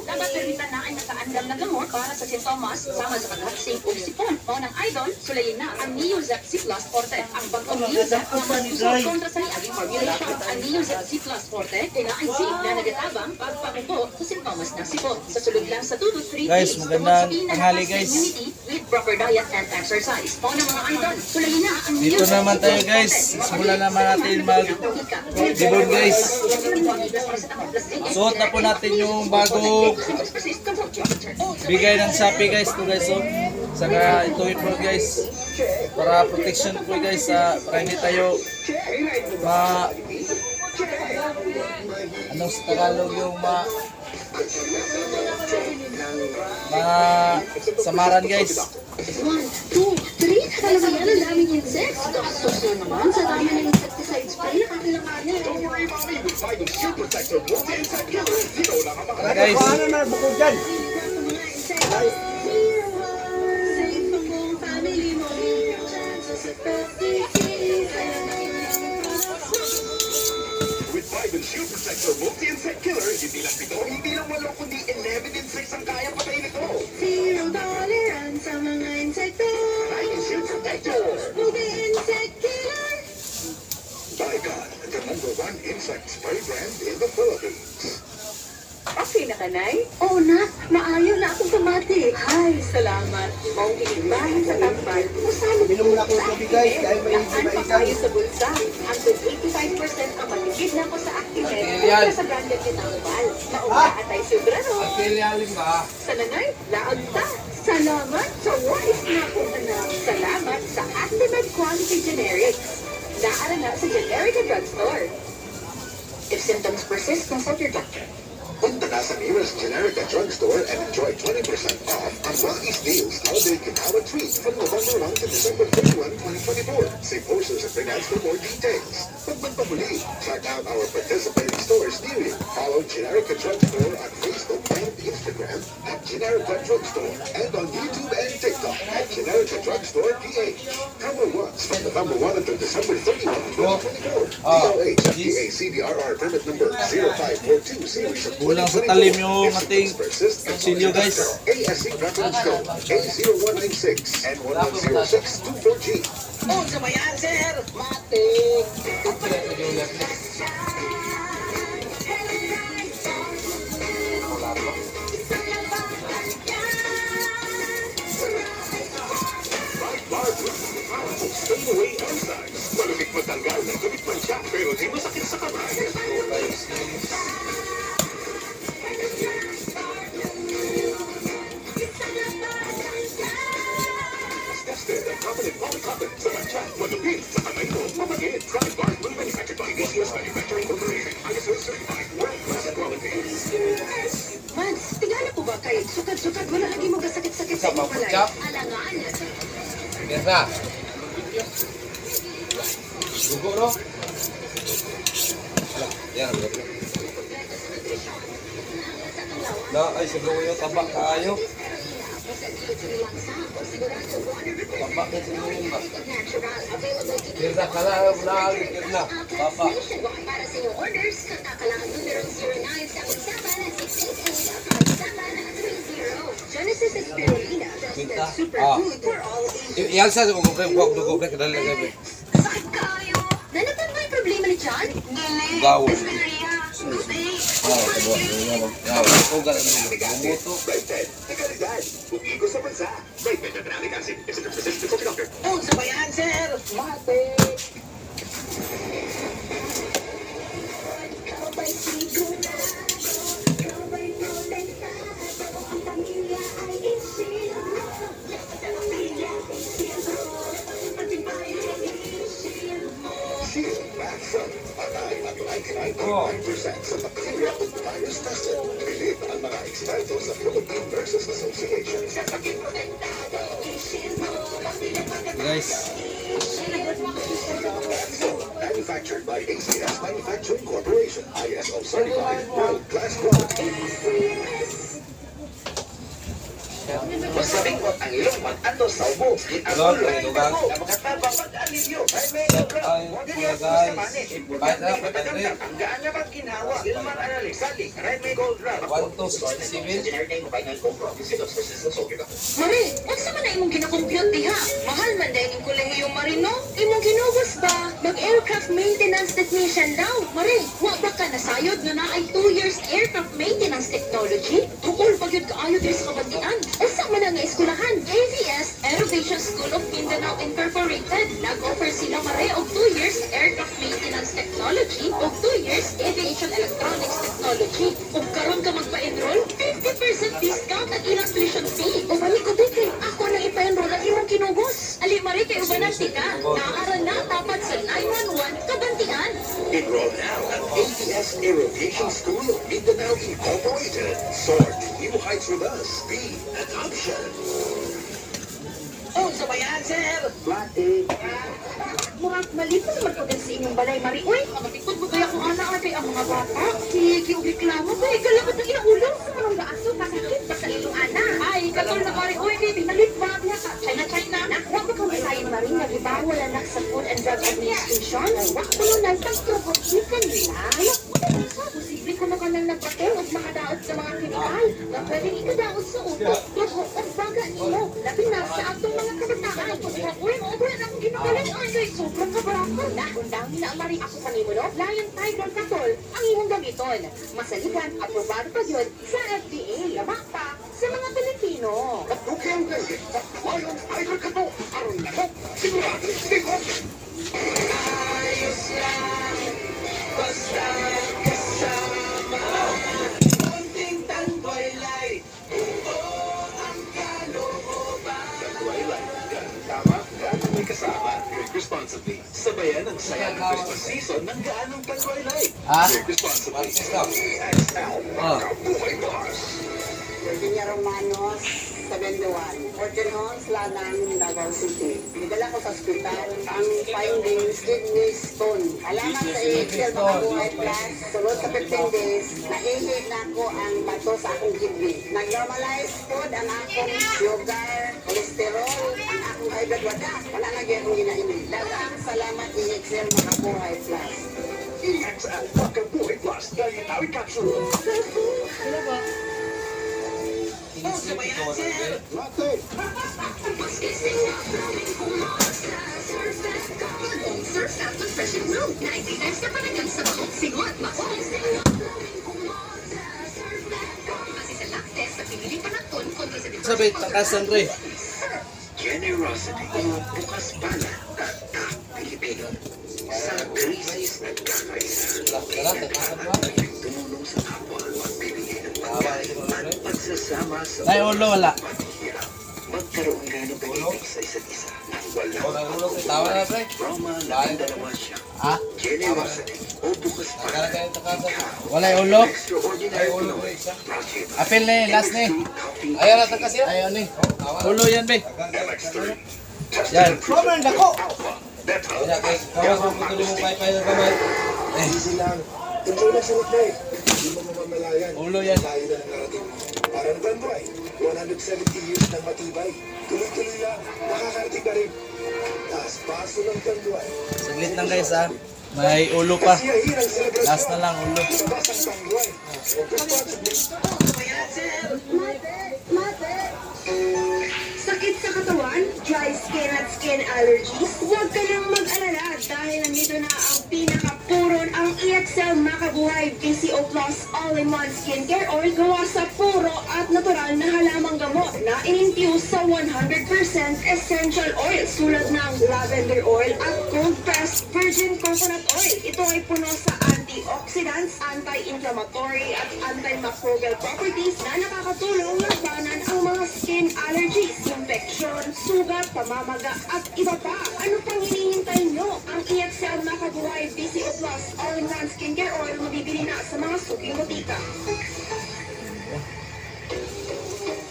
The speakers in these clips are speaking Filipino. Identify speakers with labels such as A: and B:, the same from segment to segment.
A: Dapat permitan na ay nakaandam na gamot para sa sintomas sama sa paghaksing o sipon. O ng idol, sulayin na ang Neozep C Plus Forte. Ang bagong Neozep na magsusod kontra sa niaging formulation. Ang Neozep C Plus Forte ay naansin na nagatabang pagpakupo sa sintomas ng sipon. Sa sulod lang sa 2 to 3
B: guys,
A: days,
B: magandang tanghali guys.
A: with proper diet and exercise. O ng mga idol, sulayin na ang
B: Dito
A: Neozep
B: naman
A: C
B: tayo
A: Plus
B: guys.
A: Forte.
B: Simulan naman natin mag-debon guys. Suot na po natin yung bagong bigay ng Shopee guys. Ito guys, oh. Saka ito po guys. Para protection po guys. Para hindi tayo anong sa Tagalog yung samaran guys.
C: 1, 2, 3. Talaga yan, ang daming insects. Gastos na naman sa dami ng insecticide spray na kakailanganin.
B: Tara guys.
C: Safe ang buong family mo.
D: With Vibin Shield Protector Multi-Insect Killer, hindi lang ito, hindi lang walo, kundi 11 insects ang kaya patayin ito.
C: Zero tolerance sa mga insekto.
D: Vibin Shield Protector.
C: Multi-insect killer.
D: By God, the #1 insect spray brand in the Philippines.
A: Okay na kanay?
C: Oo na, maayo na akong tumati.
A: Ay, salamat. Mong iibahin sa tampal. Masama
E: Minum muna ako ng tubig guys, dahil may
A: kayo sa bulsa. Ang 85% ang matigid na ko sa Actimed.
B: yan.
A: Kaya sa branded tinanggal. Nauna atay sobra no.
B: Pilihalin ba?
A: Sa nanay, laag ta. Salamat sa wais na akong anak. Salamat sa Actimed Quality Generics. Naara na sa generic drugstore. If symptoms persist, consult your doctor.
D: Punta na sa nearest Generica drugstore and enjoy 20% off on Rocky's Deals Holiday Kinawa Treat from November 1 to December 31, 2024. See posters and printouts for more details. Pag magpamuli, check out our participating stores near you. Follow Generica Drugstore on Facebook and Instagram at Generica Drugstore and on YouTube and TikTok at Generica Drugstore PH. Cover once from November 1 until December 31, 2024. DOH FDA CDRR permit number 0542 series of
B: Kulang sa talim yung ating kutsilyo guys.
D: ASC reference code A0196 and 110624G.
A: Oh, sabayan, sir! Matik!
D: Stay away enzymes. Malupit matanggal ng gumit man siya, pero di masakit sa kamay. Tested and confident polycarbonate sa matcha, malupit sa kamay mo. Mabagit, Pride Bar Blue manufactured by ACS Manufacturing Corporation. ISO certified, world-class quality.
A: Mads, tingala po ba kayo? Sukat-sukat, wala lagi mo kasakit-sakit sa inyo palay. Alangaan.
B: Biasa. Gugo no? Yan, gugo. Na ay siguro yung tabak kaayo. Tabak na siguro yung ba. Kirna kala na kirna. Papa.
C: Para sa iyong orders, kailangan numero 09-766-8730. Genesis is spirulina,
B: Pinta.
C: tested superfood for all ages.
B: Iyal sa kung wag dugo ka dali gabi.
C: Sakit kayo. Nanapan ba yung problema ni John? Dili.
B: Gaw.
C: Diphtheria. Toothache.
B: Tabo. Yaw, ugal ang buto.
D: Brightbed, na kalidad. Umigo sa bansa. Brightbed na Tramic acid. Is it a physician or doctor?
A: Oh, sabayan, sir! Matik!
D: Shield back from patay at 99.9% sa bacteria at virus tested. Bilib ang mga eksperto sa Philippine Nurses Association.
B: Guys,
D: Manufactured by ACS Manufacturing Corporation. ISO certified, world-class quality.
B: basta
F: Sa bingot ang ilong mag-andos sa ubo. Ang ulo ay bago na makatabang mag-alivyo. Ay may obra. Model yan po sa mani. Importante matagandang ang gaan na pagginhawa. Silman analik salik. Right may gold wrap.
B: 1,267.
A: Mari, unsa man na imong ginakompute diha? Mahal man dahil yung kolehiyo Marino. Imong ginugos ba? Mag-aircraft maintenance technician daw. Mari, wa ba ka nasayod na naay 2 years aircraft maintenance technology? Tukol pag yun kaayo din sa kabatian. Unsa man ang eskwelahan? AVS Aerovation School of Mindanao Incorporated. Nag-offer sila Mari og 2 years aircraft maintenance technology og 2 years aviation electronics technology. Ug karon ka magpa-enroll, 50% discount at ilang tuition fee. O balik ko kay ako na ipa-enroll at imong kinugos. Ali Mari kay ubanan tika. Naaral na tapat sa 911 kabantian.
D: Enroll now at ABS Aeroviation School of Mindanao Incorporated. Soar to new heights with us. Be an option.
F: Oh, sabayan, sir!
A: Murag malipot naman po din sa inyong balay, Mari. Uy, mapipod mo kaya kung ana kay ang mga bata. Sige, reklamo ko. Kalabot ng inaulo. Sa manong gaaso, kasakit pa sa inyong ana. Ay, katol na, Mari. Uy, baby, malit ba? China. Huwag ba kami tayo, Mari, na ibawal anak sa Food and Drug Administration? Huwag ko nung nagpagtrobot nila. Posible ko na ka nang nagpateng at makadaot sa mga kemikal na pwedeng ikadaot sa ulo. Tuho at baga nilo. Labi na sa atong mga kabataan. Uy, obra na akong ginagaling. Ay, guys, sobrang kabarako. Dahil na ang Mari ako kanimo, no? Lion Tiger Katol ang iyong gamiton. Masaligan, aprobado pa yun sa FDA. Lamak pa sa mga Pilipino.
D: Okay, ang gagawin. Lion Tiger ka to. Aron na ko. Sigurado. Sige.
F: Ayos lang, basta kasama. Konting tanggolay, ang kalooban.
D: Twilight. Ganun tama. Ganun may kasama. Drink responsibly. Sabayan ang saya ng Christmas season ng gaanong Twilight.
B: Ha?
D: Drink responsibly.
B: Stop.
D: XL.
B: Oh.
D: Buhay Bars.
G: Virginia Romanos, 71. 14 homes, Lanang, Davao City. Nidala ko sa ospital ang findings, kidney stone. Alamat sa Excel Makabuhay Plus, sunod sa 15 days, naihit na ko ang bato sa akong kidney. Nag-normalize food ang akong sugar, cholesterol, ang akong high blood water. Wala na gyud akong ginainin. Daghang salamat Excel Makabuhay Plus.
D: EXL Makabuhay Plus. Dietary Capsule.
F: Oh, sabayan, sir!
D: Latte.
A: Surf Fast with Fresh and Blue. 90 cents na panagang sa mahal. Sigot, mahal. Kasi sa lactes, sa pinili pa ng ton, kontra sa
B: Sabi, takasan re.
F: Generosity o bukas pala tatak Pilipino. Sa krisis at kakaisa, tumulong sa kapwa, magbibigay ng pagkain at pagsasama sa
B: Ay, ulo, wala.
F: hirap. Magkaroon ka ng pag-ibig sa isa't isa.
B: Wala ulo, tawa na, pre.
F: Roma na dalawa siya.
B: Ha?
F: Generosity o bukas pala.
B: Akala kayo takasan. Wala yung ulo.
F: Extraordinary
B: Ulo,
F: Pinoy.
B: pre, isa.
F: Project
B: Apil na eh, last na eh. Ayaw na takas yan. Ayaw na eh. Ulo yan, be.
D: MX3.
B: Yan.
E: Problem dako.
D: Alpha. Beta.
B: Kaya, kawas mo putuloy mo pay-pay ng kamay.
D: Easy lang. Enjoy lang sa Lukbay. Hindi mo mamamalayan.
B: Ulo yan.
D: Layo na ng narating. Parang Tanduay. 170 years ng matibay. Tuloy-tuloy lang. Nakakarating ka rin. Taas paso ng Tanduay.
B: Saglit lang guys ha. May ulo pa.
D: Kasiyahirang selebrasyon.
B: Last na lang ulo.
D: Labas ang Tanduay. Responsibly.
C: Sakit sa katawan, dry skin at skin allergies? Huwag ka nang mag-alala dahil nandito na ang pinaka-puron ang EXL Makabuhay PCO Plus All-in-One Skincare Oil gawa sa puro at natural na halamang gamot na in-infuse sa 100% essential oil tulad ng lavender oil at cold-pressed virgin coconut oil. Ito ay puno sa antioxidants, anti-inflammatory at antimicrobial properties na nakakatulong labanan ang mga skin allergies, infection, sugat, pamamaga at iba pa. Ano pang hinihintay nyo? Ang EXL Makabuhay PCO Plus All-in-One Skincare Oil mabibili na sa mga suking butika.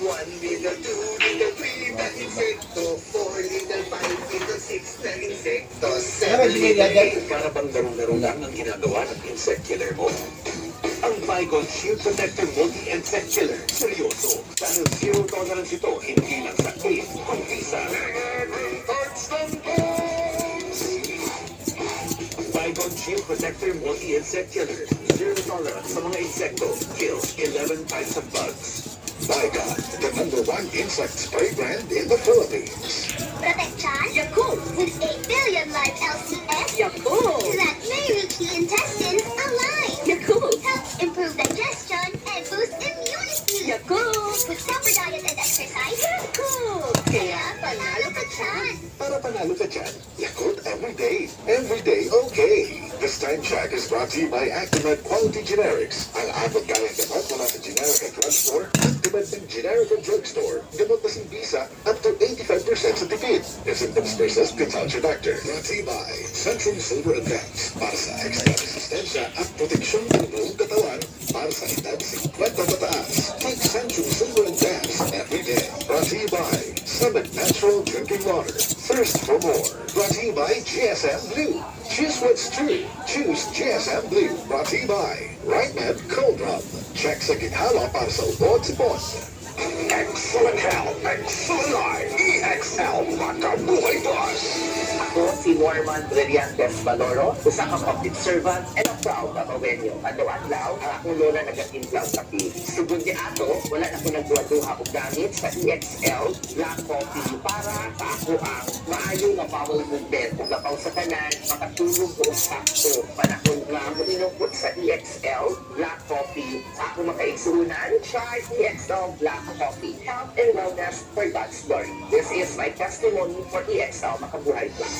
F: 1 little, 2 little, 3 na insekto, 4 little, 5 little, 6 na insekto, 7 little, 8 para bang laro-laro lang ang ginagawa ng insect killer mo. Ang Vigon Shield Protector Multi-Insect Killer. Seryoso. Dahil zero tolerance ito, hindi lang sa aid, kundi sa Vigon Shield Protector Multi-Insect Killer. Zero tolerance sa mga insekto. Kills 11 types of bugs.
D: Vigon, the #1 insect spray brand in the Philippines.
H: Protection
A: Yakult!
H: with 8 billion live LCS
A: Yakult!
H: that may reach the intestines alive.
A: Yakult!
H: Helps improve digestion and boost immunity.
A: Yakult!
H: With proper diet and exercise,
A: Yakult!
H: kaya panalo ka dyan.
D: Para panalo ka dyan, Yakult every day. Every day, okay. This time check is brought to you by Actimed Quality Generics. Ang apat kayang gamot mula sa generic at drugstore, Actimed ng generic at drugstore. Gamot na simbisa up to 85% sa tipid. If symptoms persist, consult your doctor. Brought to you by Centrum Silver Advance. Para sa extra resistensya at proteksyon ng buong katawan para sa edad 50 pataas. Take Centrum Silver Advance every day. Brought to you by Summit Natural Drinking Water. Thirst for more. Brought to you by GSM Blue. Choose what's true. Choose GSM Blue. Brought to you by RightMed Cold Drop. Check sa ginhala para sa ubo at sipon.
F: Excellent health, excellent life. EXL Makabuhay Plus. Ako si Norman Brillantes Valoro, usa ka public servant and a proud Babawenyo. Adlaw-adlaw, ang akong lola nagatimplang kape. Sugod ni ato, wala na ko nagduha-duha og gamit sa EXL Black Coffee para sa ako ang maayo nga bawal movement ug lapaw sa tanan, makatulog ko sakto. Panahon nga mo inupot sa EXL Black Coffee. Sa ako makaigsunan, try EXL Black Coffee. Health and wellness for God's glory. This is my testimony for EXL Makabuhay Plus.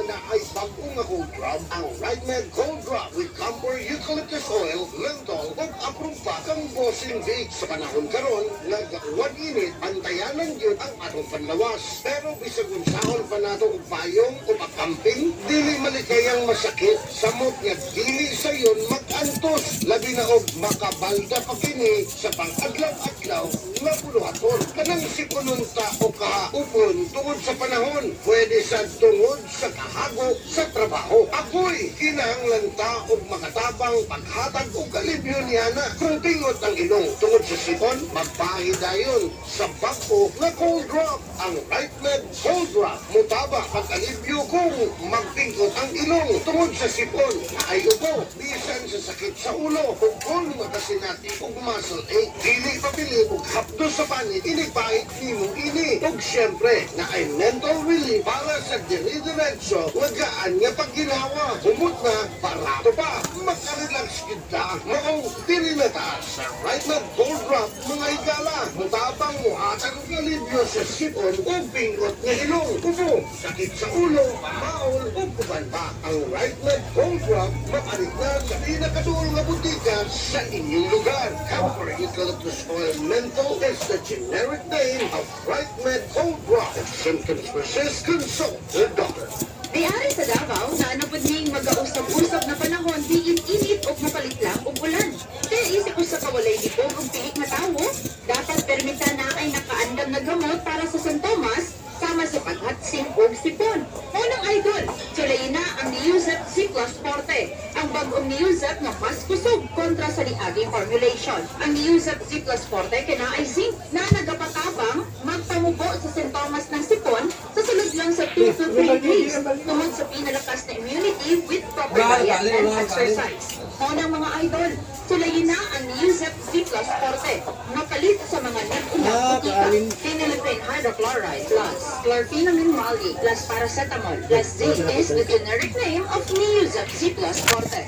I: Na ay bagong akong drop ang RightMed Cold Drop with Camphor Eucalyptus Oil, Menthol ug aprumpa kang bossing vape. Sa panahon karon nag-uwan init, antayanan yun ang atong panlawas. Pero bisag unsahon pa nato og payong o pagkamping, dili malikayang masakit, samot nga dili sayon mag-antos. Labi na og makabalda pa kini sa pang-adlaw-adlaw nga buluhaton. Kanang sipununta o kahaupon tungod sa panahon, pwede sa tungod sa kahago sa trabaho. Ako'y kinahanglan ta og makatabang paghatag og kalibyo niyana. Kung tingot ang ilong tungod sa sipon, magpahid dayon sa bako na Cold Drop. Ang RightMed Cold Drop mutaba pag-alibyo kung magpingot ang ilong tungod sa sipon. Ay ubo, bisan sa sakit sa ulo o kung makasinati og muscle ache. Dili pabili og hapdo sa panit, inipahit nimo ini. Og syempre, na ay mental relief para sa dire-diretso wagaan nga pagginawa. Humot na, barato pa, makarelax kita. Maong diri na ta sa RightMed Cold Drop mga higala. Mutabang muhatag og alibyo sa sipon o pingot nga ilong. Ubo, sakit sa ulo, maol o kuban pa. Ang RightMed Cold Drop maalit na sa pinakaduol nga butika sa inyong lugar. Camphor Eucalyptus Oil Menthol is the generic name of RightMed Cold Drop. If symptoms persist, consult your doctor.
A: Diari sa Davao, na napod ning mag-ausap-usap na panahon, diin init o mapalit lang o ulan. Kaya isip ko sa kawalay dipog o pilik na tao, dapat permita na ay nakaandam na gamot para sa San Tomas, sama sa paghatsing o sipon. Unang idol, sulay na ang Niuzep C Plus Forte, ang bagong Niuzep na mas kusog kontra sa liaging formulation. Ang Niuzep C Plus Forte kina ay zinc na nagapatabang magpamubo sa San Tomas ng sipon sa sulod lang sa 2 to 3 days tungod sa pinalakas na immunity with proper diet and exercise. Unang mga idol, sulayin na ang Niuzep C Plus Forte, makalit sa mga nag-unang butika. Phenylephrine hydrochloride plus chlorpheniramine mali plus paracetamol plus zinc is the generic name of Niuzep C Plus Forte.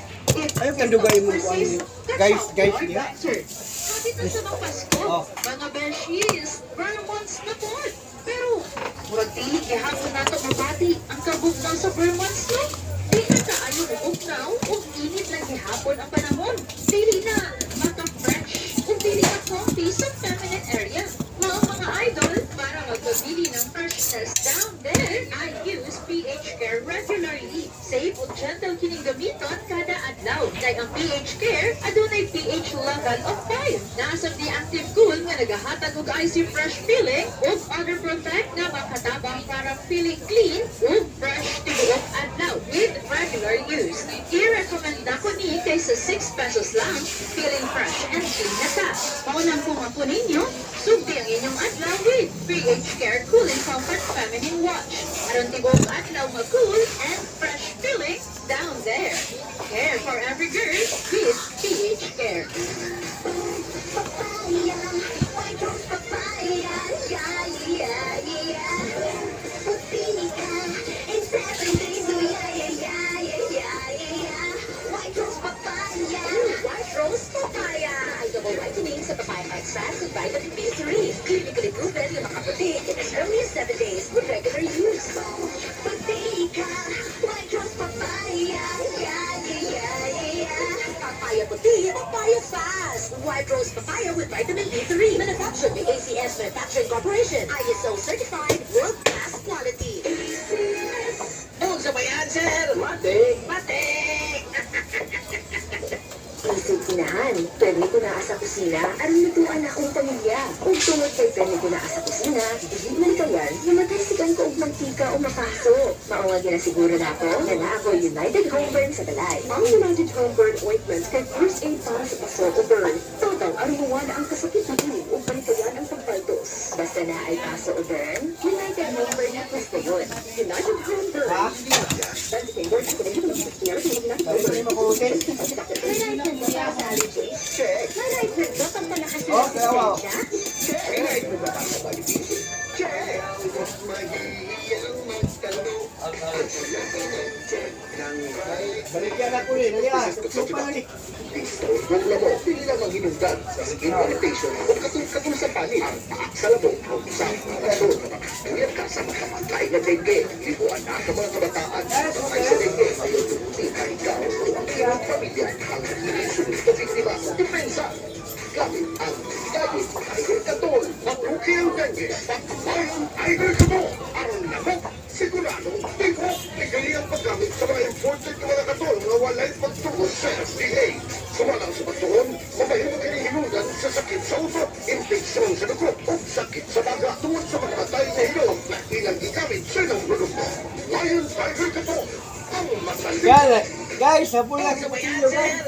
E: Ayaw ka dugay mo po ang guys niya.
A: Kapit na sa mga Pasko, mga beshies, burn months na po. Pero, murag dili gihapon nato mabati ang kabugnaw sa burn months no? Di na kaayo bugnaw o init lang gihapon ang panahon. Dili na maka-fresh o dili na comfy sa feminine area. Mga idol, para magpabili ng freshness down there, I use pH Care regularly. Safe o gentle kining gamiton kada adlaw. Kay ang pH Care, adunay pH level of 5. Nasab di active cool nga nagahatag og icy fresh feeling ug other protect nga makatabang para feeling clean ug fresh tibuok adlaw with regular use. I-recommend ko ni kaysa 6 pesos lang, feeling fresh and clean na ka. Maunang pumapo ninyo, sugdi ang inyong adlaw with pH Care Cooling Comfort Feminine Watch. Aron tibuok adlaw mag-cool and fresh feeling down there. Care for every girl with pH Care. Double vitamin sa papaya extract with vitamin B3. Clinically proven na makaputi in as early as 7 days with regular use. Papaya puti, papaya fast. White Rose Papaya with vitamin B3. Manufactured by ACS Manufacturing Corporation. ISO certified world-class quality.
F: Oh, sa bayan, sir! Matik! Matik!
A: Isip kinahan, pwede ko na sa kusina, aron lutuan akong pamilya. Kung tungod kay pwede ko na sa kusina, hindi man kayan, namatasikan ko og mantika o mapaso. Maunga ginasiguro na ako, na ako United Home Burn sa balay. Ang United Home Burn Ointment kay first aid para sa paso o burn. Total, arumawa na ang kasakit na dili o panikayan ang pagpaltos. Basta na ay paso o burn, United Home Burn na gusto yun. United Home Burn. Check. Manay nagdot ang palakas ng resistensya?
I: Check. Check.
E: Balikyan ako eh. Dali ah. Supa na ni.
I: Ang labo, hindi lamang hinungdan sa skin irritation o katul sa panin. Sa labo, sa rason, kaya ka sa makamatay na dengue. Libuan na sa mga kabataan. Ay sa dengue, ayaw tumuti na ikaw o ang iyong pamilya ang hinisunod na biktima. Depensa. Gamit ang Diet Tiger Katol. Matruki ang dengue. Pagkabayan Tiger Katol. Ang labok, sigurado, tibo, ligali ang paggamit sa mga imported na mga katol na walay pagtugon sa FDA. Sumalang sa pagtugon, mapahimog hinihinungan sa sakit sa uso, infeksyon sa dugo, o sakit sa baga tungod sa mga patay na hilong na ilang gigamit sa ilang produkto. Lion Tiger Katol. Ang matalik.
E: Yan. Guys, sabon lang sa pasilyo guys.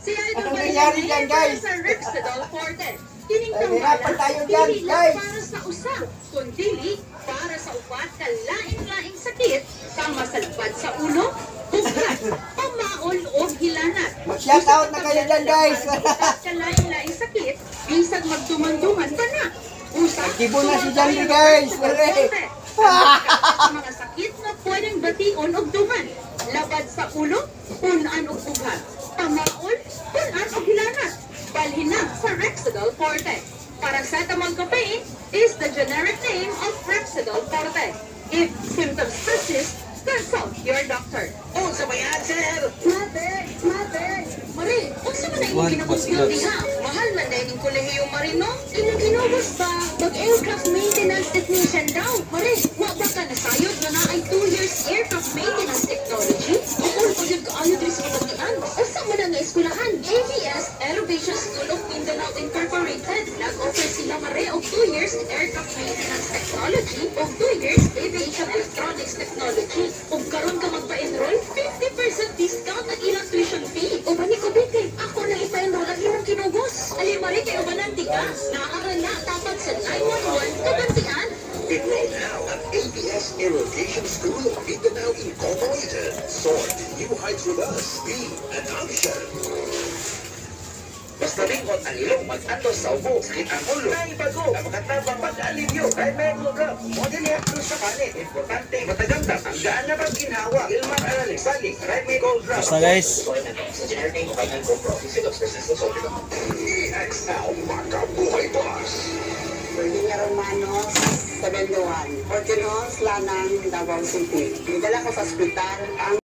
A: Si Idol
E: Anong nangyari dyan, guys?
A: sa Rexidol Forte. Kining
E: Ay, hirapan tayo dyan,
A: dili lang
E: guys.
A: para sa usa, kundi para sa upat ka laing-laing sakit, sama sa lapad sa ulo, ugat, pamaol o hilanat.
E: Mag-shout out na kayo dyan, guys.
A: Upat ka laing-laing sakit, bisag magduman-duman pa na. Usa,
E: Nagtibo na si Jandy, guys.
A: Forte. Sa mga sakit na pwedeng bation o duman. Labad sa ulo, punan o ugat. Pamaol, punan o hilanat. Balhinag sa Rexidol Forte. Paracetamol caffeine is the generic name of Rexidol Forte. If symptoms persist, consult your doctor.
F: Oh, sa bayan, sir!
A: Mother! Marie, kung sa man na inyong ginagusgaw diha, mahal man na inyong kolehiyo, Marie, no? Inyong ginugos ba? Mag-aircraft maintenance technician daw. Marie, wag ba ka nasayod na na ay 2 years aircraft maintenance technology? Kung pag ayod rin sa kapatian, o sa man ang eskwelahan, ABS Elevation School of Mindanao Incorporated. Nag-offer sila, Marie, og 2 years aircraft maintenance technology o 2 years aviation electronics technology. Kung karon ka magpa-enroll, 50% discount ang ilang tuition fee. O bani ko, Bete, ako na ipa-enroll ang ilang kinugos. Alimari kayo ba ng tiga? Naaaral na tapat sa 911 kabantian.
D: Enroll now at ABS Irrigation School of Mindanao Incorporated. Soar to new heights with us. Be an option.
F: Basta ringot ang ilong mag-atos sa ubo, sakit ang ulo. Naibago, napakatabang pag-alivyo. Kahit may program, model reaction sa kanin. Importante, mataganda, ang gaan na pag-ginhawa. Ilman alalik, salik, right may gold drop.
B: Basta guys.
F: Sa generic name of Final GoPro, Physics Persistence Ultra.
D: EXL Makabuhay Plus.
G: Virginia Romanos, 71. Ortinos, Lanang, Davao City. Nidala ko sa ospital ang